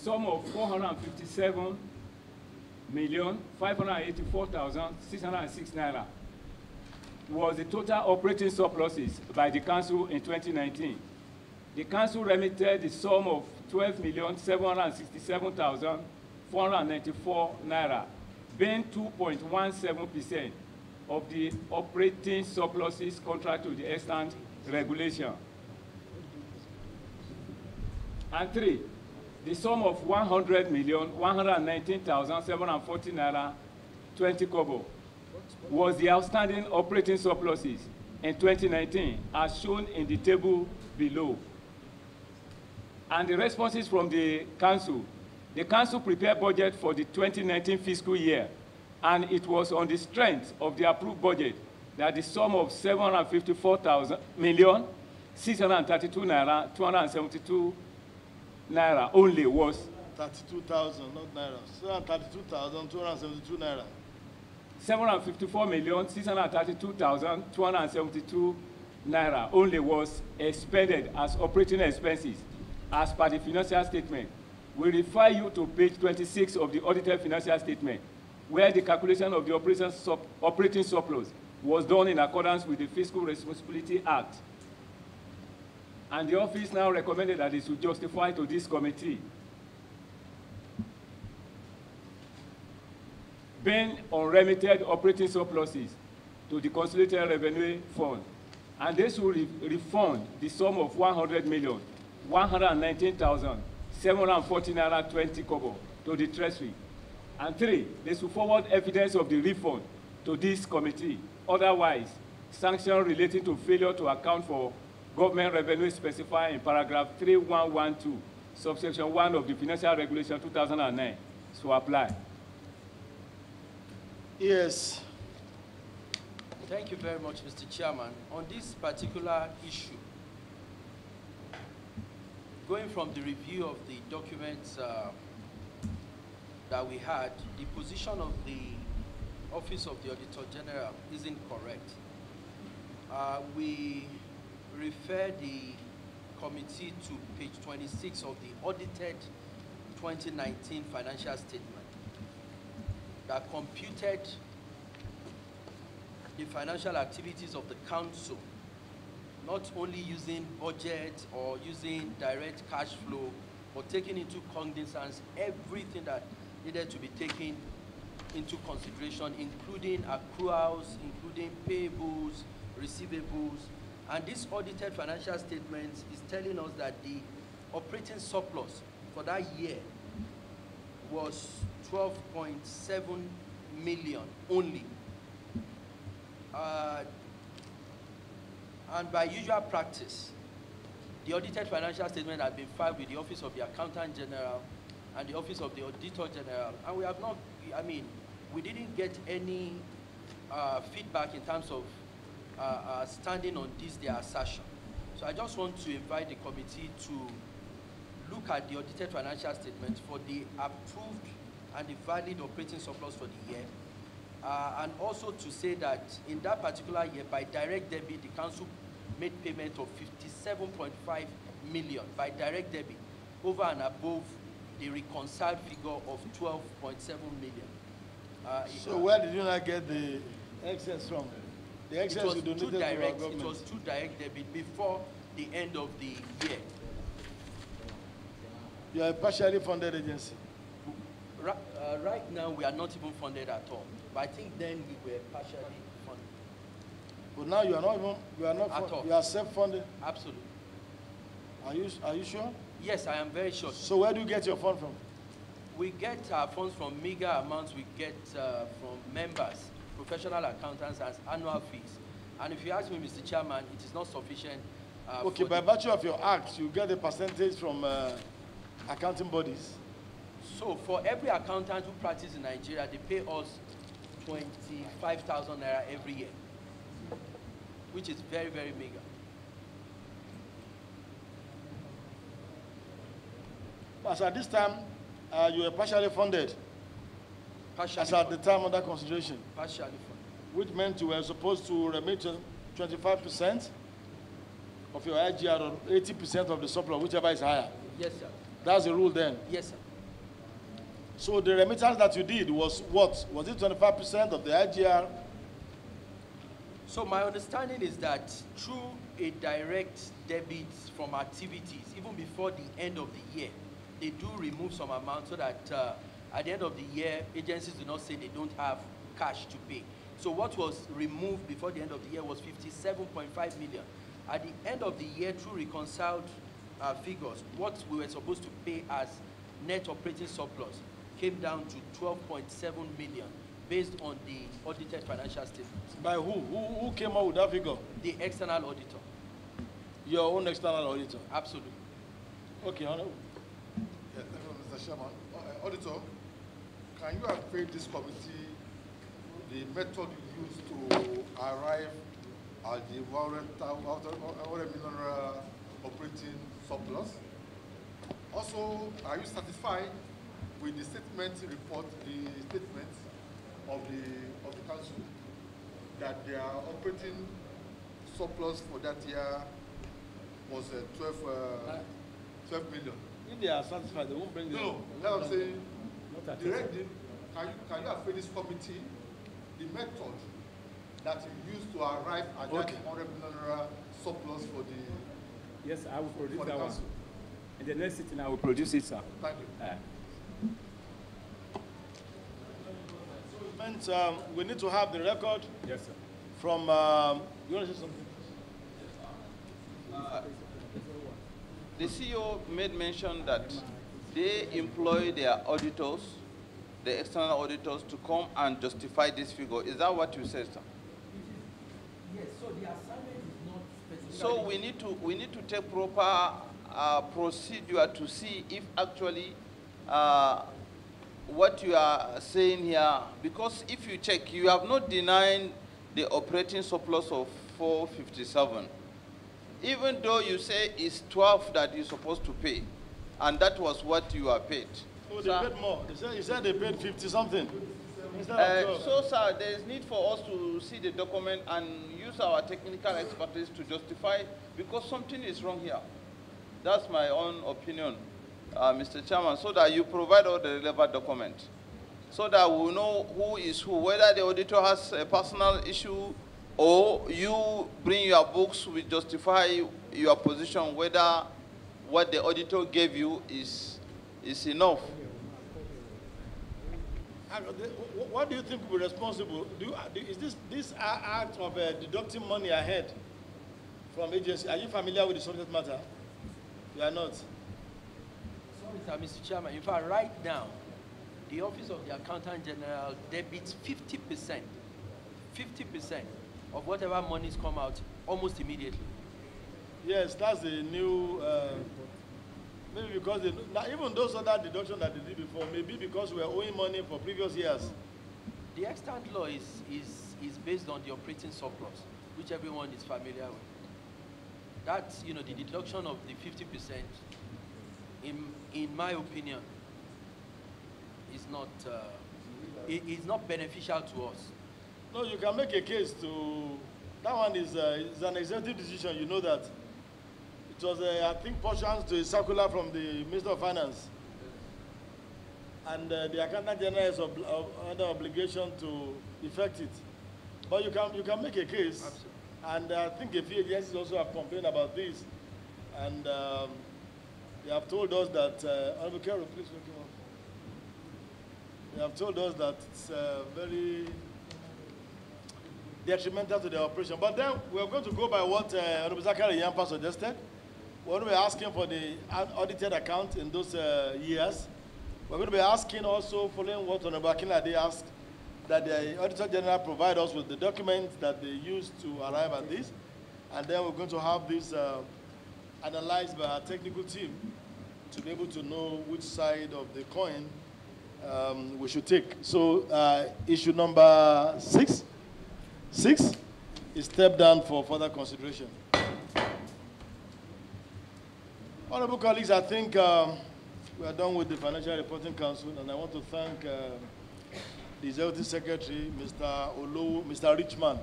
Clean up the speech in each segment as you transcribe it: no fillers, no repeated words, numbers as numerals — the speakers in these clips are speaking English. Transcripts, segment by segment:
sum of 457,584,606 Naira was the total operating surpluses by the Council in 2019. The Council remitted the sum of 12,767,494 Naira, being 2.17% of the operating surpluses contrary to the extant regulation. And 3, the sum of 100,119,740 Naira 20 kobo was the outstanding operating surpluses in 2019, as shown in the table below. And the responses from the Council prepared budget for the 2019 fiscal year, and it was on the strength of the approved budget that the sum of 754,632 Naira 272 Naira only was 32,000, not Naira. 732,272 Naira. 754,632,272 Naira only was expended as operating expenses as per the financial statement. We refer you to page 26 of the audited financial statement, where the calculation of the operating surplus was done in accordance with the Fiscal Responsibility Act. And the office now recommended that it should justify to this committee being unremitted operating surpluses to the Consolidated Revenue Fund, and they should refund the sum of 100,119,740 Naira 20 kobo to the Treasury. And 3, they should forward evidence of the refund to this committee. Otherwise, sanctions relating to failure to account for government revenue specified in paragraph 3112, subsection 1 of the Financial Regulation 2009 to apply. Yes. Thank you very much, Mr. Chairman. On this particular issue, going from the review of the documents that we had, the position of the Office of the Auditor General isn't correct. We refer the committee to page 26 of the audited 2019 financial statement that computed the financial activities of the council, not only using budget or using direct cash flow, but taking into cognizance everything that needed to be taken into consideration, including accruals, including payables, receivables. And this audited financial statement is telling us that the operating surplus for that year was 12.7 million only. And by usual practice, the audited financial statement has been filed with the Office of the Accountant General and the Office of the Auditor General. And we have not, we didn't get any feedback in terms of standing on this, their assertion. So I just want to invite the committee to look at the audited financial statement for the approved and the valid operating surplus for the year. And also to say that in that particular year, by direct debit, the council made payment of 57.5 million by direct debit, over and above the reconciled figure of 12.7 million. So where did you not get the excess from? The excess you donated to our government? It was through direct debit before the end of the year. You are a partially funded agency. Right now, we are not even funded at all. But I think then we were partially funded. But now you are not even, at all. You are self-funded? Absolutely. Are you sure? Yes, I am very sure. So where do you get your fund from? We get our funds from meager amounts we get from members, professional accountants as annual fees. And if you ask me, Mr. Chairman, it is not sufficient. Okay, by virtue of your act, you get a percentage from accounting bodies. So for every accountant who practices in Nigeria, they pay us 25,000 Naira every year, which is very, very meager. But at this time, you were partially funded. Partially as at the time under consideration. Partially funded. Which meant you were supposed to remit 25% of your IGR or 80% of the surplus, whichever is higher. Yes, sir. That's the rule then? Yes, sir. So the remittance that you did was what? Was it 25% of the IGR? So my understanding is that through a direct debit from activities, even before the end of the year, they do remove some amount so that at the end of the year, agencies do not say they don't have cash to pay. So what was removed before the end of the year was 57.5 million. At the end of the year, through reconciled figures, what we were supposed to pay as net operating surplus came down to 12.7 million based on the audited financial statements. By who? Who came out with that figure? The external auditor. Your own external auditor? Absolutely. Okay, Honorable. Yeah, Mr. Chairman. Auditor, can you acquaint this committee the method you used to arrive at the 100 million operating surplus? Also, are you satisfied with the statement report, the statement of the council that their operating surplus for that year was 12 million? If they are satisfied, they won't bring them. No, I'm saying, can you affect this committee the method that you used to arrive at that 100 million surplus for the... Yes, I will produce that one. In the next sitting, I will produce it, sir. Thank you. We need to have the record. Yes, sir. From, you want to say something? The CEO made mention that they employ their auditors, the external auditors, to come and justify this figure. Is that what you said, sir? Yes, so the assignment is not specific. So we need to take proper procedure to see if actually what you are saying here, because if you check, you have not denied the operating surplus of 457. Even though you say it's 12 that you're supposed to pay, and that was what you are paid. Oh, they paid more. He said they paid 50 something. So, sir, there is need for us to see the document and use our technical expertise to justify, because something is wrong here. That's my own opinion, Mr. Chairman, so that you provide all the relevant documents, so that we know who is who, whether the auditor has a personal issue or you bring your books, we justify your position, whether what the auditor gave you is enough. What do you think will be responsible? Is this act of deducting money ahead from agency? Are you familiar with the subject matter? You are not. Sorry, sir, Mr. Chairman. In fact, right now, the Office of the Accountant General debits 50% of whatever monies come out almost immediately. Yes, that's the new, maybe because, now even those other deductions that they did before, maybe because we are owing money for previous years. The extant law is based on the operating surplus, which everyone is familiar with. That's, you know, the deduction of the 50%, in my opinion, is not beneficial to us. No, you can make a case to, that one is an executive decision. You know that. It was, I think, portions to a circular from the Minister of Finance. And the Accountant General is under obligation to effect it. But you can make a case. Absolutely. And I think a few agencies also have complained about this. And they have told us that, Honorable Carol, please look him up. They have told us that it's very detrimental to the operation. But then we're going to go by what Honorable Zachary Yampa suggested. We're going to be asking for the audited account in those years. We're going to be asking also, following what Honorable Akinlade asked, that the Auditor General provide us with the documents that they used to arrive at this. And then we're going to have this analyzed by our technical team to be able to know which side of the coin we should take. So issue number 6 is stepped down for further consideration. Honorable colleagues, I think we are done with the Financial Reporting Council, and I want to thank the Executive Secretary, Mr. Richman,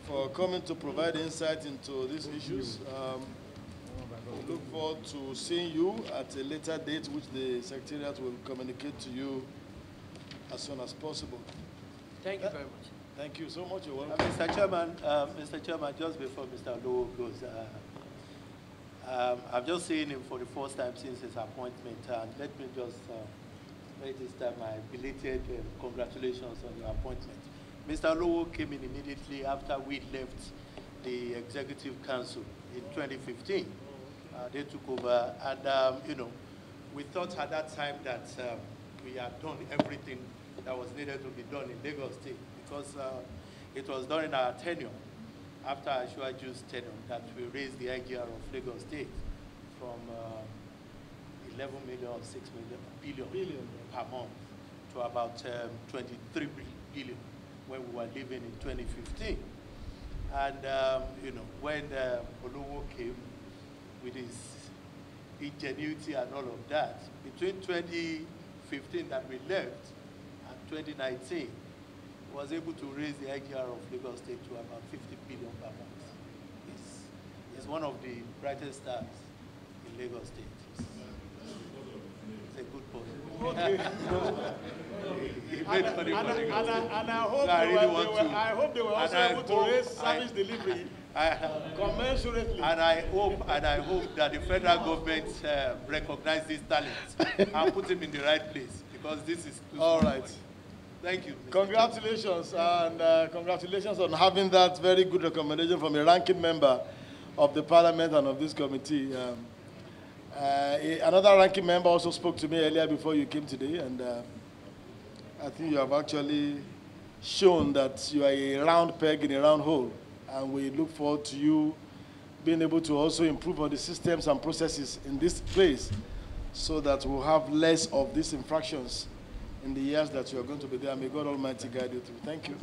for coming to provide insight into these issues. We look forward to seeing you at a later date, which the Secretariat will communicate to you as soon as possible. Thank you very much. Thank you so much. You're welcome. Mr. Chairman, just before Mr. Lowo goes, I've just seen him for the first time since his appointment, and let me just make this time my belated congratulations on your appointment. Mr. Lowo came in immediately after we left the Executive Council in 2015. They took over, and you know, we thought at that time that we had done everything that was needed to be done in Lagos State, because it was during our tenure, after Ashwaju's tenure, that we raised the IGR of Lagos State from 11 million or 6 billion per month to about 23 billion when we were living in 2015. And you know, when Olowo came with his ingenuity and all of that, between 2015 that we left and 2019, was able to raise the IGR of Lagos State to about 50 billion per month. It's one of the brightest stars in Lagos State. It's a good point. Okay. And I hope they were also able to raise service delivery commensurately. And I hope that the federal government recognize this talent and put him in the right place, because this is too all right. Money. Thank you. Congratulations, and congratulations on having that very good recommendation from a ranking member of the Parliament and of this committee. Another ranking member also spoke to me earlier before you came today, and I think you have actually shown that you are a round peg in a round hole, and we look forward to you being able to also improve on the systems and processes in this place so that we'll have less of these infractions in the years that you are going to be there. May God Almighty guide you through. Thank you.